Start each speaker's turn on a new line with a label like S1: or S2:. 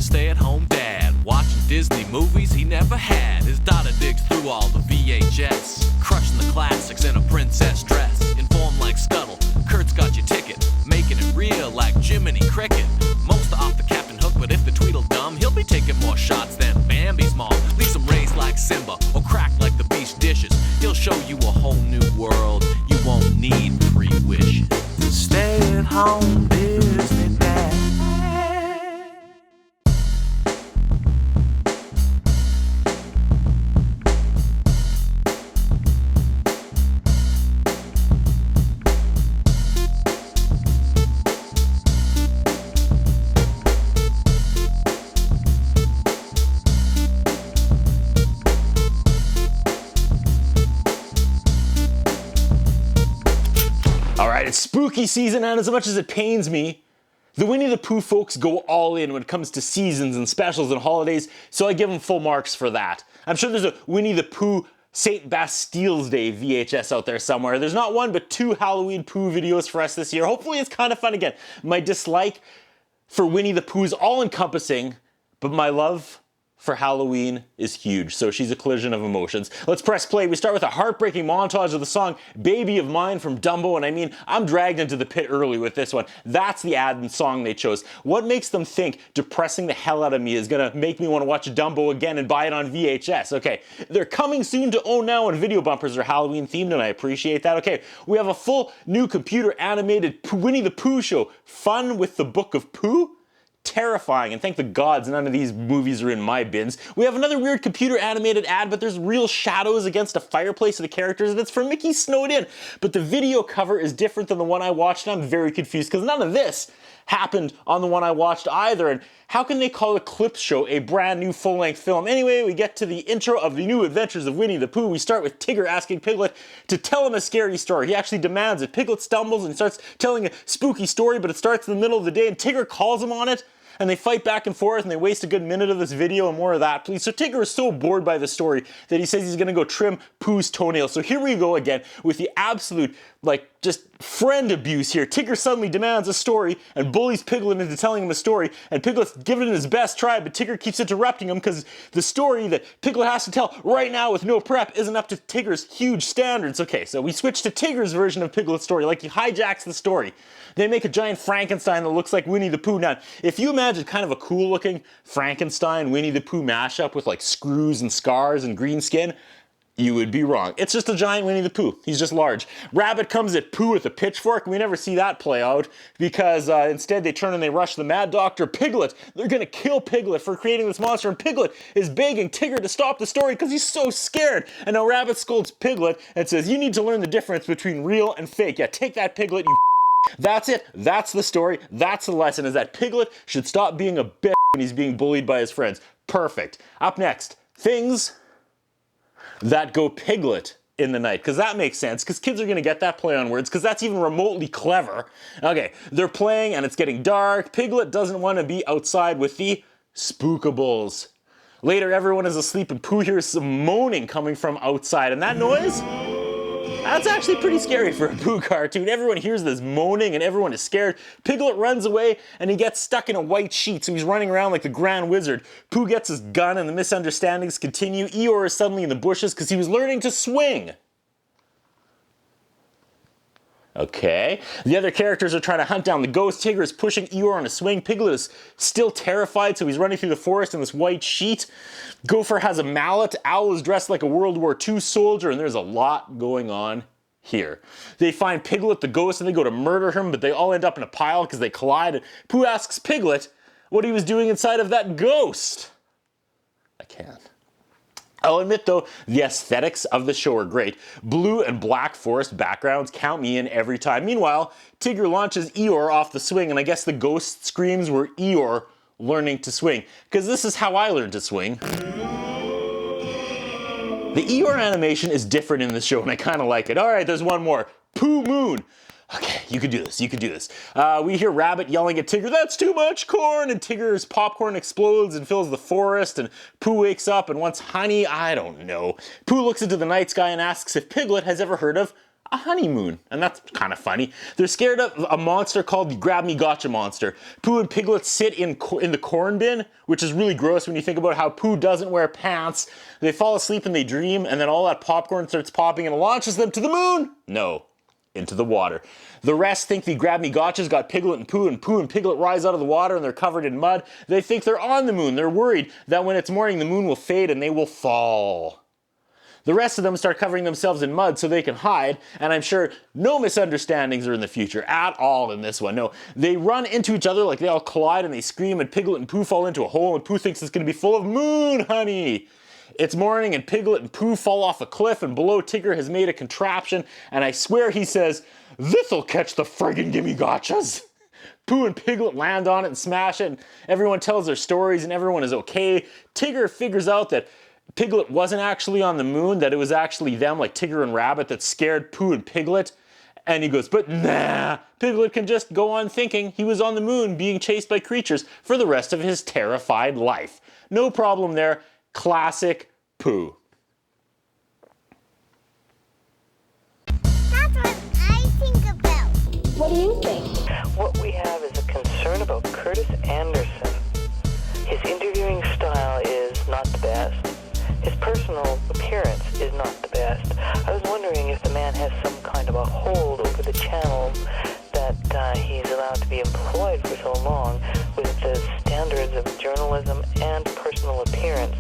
S1: a stay-at-home dad, watching Disney movies he never had. His daughter digs through all the VHS, crushing the classics in a princess dress. Informed like Scuttle, Kurt's got your ticket, making it real like Jiminy Cricket. Most are off the Captain Hook, but if the Tweedledum, he'll be taking more shots than Bambi's mom. Leaves him raised like Simba, or cracked like the beach dishes. He'll show you a whole new world, you won't need 3 wishes. Stay at home, Disney Dad.
S2: It's spooky season, and as much as it pains me, the Winnie the Pooh folks go all in when it comes to seasons and specials and holidays, so I give them full marks for that. I'm sure there's a Winnie the Pooh St. Bastile's Day VHS out there somewhere. There's not 1 but 2 Halloween Pooh videos for us this year. Hopefully it's kind of fun again. My dislike for Winnie the Pooh is all-encompassing, but my love for Halloween is huge, so she's a collision of emotions. Let's press play. We start with a heartbreaking montage of the song Baby of Mine from Dumbo, and I mean, I'm dragged into the pit early with this one. That's the ad and song they chose. What makes them think depressing the hell out of me is gonna make me want to watch Dumbo again and buy it on VHS? Okay, they're coming soon to Own Now, and video bumpers are Halloween themed, and I appreciate that. Okay, we have a full new computer animated Winnie the Pooh show. Fun with the Book of Pooh? Terrifying, and thank the gods none of these movies are in my bins. We have another weird computer animated ad, but there's real shadows against a fireplace of the characters, and it's for Mickey snowed in. But the video cover is different than the one I watched, and I'm very confused because none of this happened on the one I watched either. And how can they call a clip show a brand new full-length film? Anyway, we get to the intro of the new adventures of Winnie the Pooh. We start with Tigger asking Piglet to tell him a scary story. He actually demands it. Piglet stumbles and starts telling a spooky story, but it starts in the middle of the day, and Tigger calls him on it. And they fight back and forth, and they waste a good minute of this video, and more of that, please. So Tigger is so bored by the story that he says he's gonna go trim Pooh's toenails. So here we go again with the absolute, just friend abuse here. Tigger suddenly demands a story and bullies Piglet into telling him a story, and Piglet's giving it his best try, but Tigger keeps interrupting him because the story that Piglet has to tell right now with no prep isn't up to Tigger's huge standards. Okay, so we switch to Tigger's version of Piglet's story, like he hijacks the story. They make a giant Frankenstein that looks like Winnie the Pooh. Now, if you imagine kind of a cool looking Frankenstein Winnie the Pooh mashup with like screws and scars and green skin, you would be wrong. It's just a giant Winnie the Pooh. He's just large. Rabbit comes at Pooh with a pitchfork. We never see that play out because instead they turn and they rush the Mad Doctor. Piglet, they're gonna kill Piglet for creating this monster, and Piglet is begging Tigger to stop the story because he's so scared. And now Rabbit scolds Piglet and says, you need to learn the difference between real and fake. Yeah, take that, Piglet, you That's it. That's the story. That's the lesson, is that Piglet should stop being a bitch when he's being bullied by his friends. Perfect. Up next, things that go Piglet in the night, because that makes sense, because kids are going to get that play on words, because that's even remotely clever. Okay, they're playing and it's getting dark. Piglet doesn't want to be outside with the spookables. Later, everyone is asleep and Pooh hears some moaning coming from outside, and that noise? That's actually pretty scary for a Pooh cartoon. Everyone hears this moaning and everyone is scared. Piglet runs away and he gets stuck in a white sheet, so he's running around like the Grand Wizard. Pooh gets his gun and the misunderstandings continue. Eeyore is suddenly in the bushes because he was learning to swing. Okay, the other characters are trying to hunt down the ghost. Tigger is pushing Eeyore on a swing. Piglet is still terrified, so he's running through the forest in this white sheet. Gopher has a mallet. Owl is dressed like a World War II soldier, and there's a lot going on here. They find Piglet the ghost and they go to murder him, but they all end up in a pile because they collide. And Pooh asks Piglet what he was doing inside of that ghost. I can't. I'll admit though, the aesthetics of the show are great. Blue and black forest backgrounds count me in every time. Meanwhile, Tigger launches Eeyore off the swing, and I guess the ghost screams were Eeyore learning to swing, because this is how I learned to swing. The Eeyore animation is different in this show, and I kind of like it. All right, there's one more. Pooh Moon. Okay, you can do this, you can do this. We hear Rabbit yelling at Tigger, "That's too much corn!" And Tigger's popcorn explodes and fills the forest, and Pooh wakes up and wants honey. I don't know. Pooh looks into the night sky and asks if Piglet has ever heard of a honeymoon, and that's kind of funny. They're scared of a monster called the Grab Me Gotcha monster. Pooh and Piglet sit in the corn bin, which is really gross when you think about how Pooh doesn't wear pants. They fall asleep and they dream, and then all that popcorn starts popping and launches them to the moon. No, into the water. The rest think the Grab Me Gotchas got Piglet and Pooh and Piglet rise out of the water and they're covered in mud. They think they're on the moon. They're worried that when it's morning, the moon will fade and they will fall. The rest of them start covering themselves in mud so they can hide, and I'm sure no misunderstandings are in the future at all in this one. No, they run into each other like they all collide and they scream, and Piglet and Pooh fall into a hole, and Pooh thinks it's going to be full of moon honey. It's morning and Piglet and Pooh fall off a cliff, and below Tigger has made a contraption, and I swear he says, "This'll catch the friggin' gimme gotchas." Pooh and Piglet land on it and smash it, and everyone tells their stories and everyone is okay. Tigger figures out that Piglet wasn't actually on the moon, that it was actually them, like Tigger and Rabbit, that scared Pooh and Piglet. And he goes, but nah, Piglet can just go on thinking he was on the moon being chased by creatures for the rest of his terrified life. No problem there. Classic Pooh.
S3: That's what I think about.
S4: What do you think?
S5: What we have is a concern about Curtis Anderson. His interviewing style is not the best. His personal appearance is not the best. I was wondering if the man has some kind of a hold over the channel that he's allowed to be employed for so long with the standards of journalism and personal appearance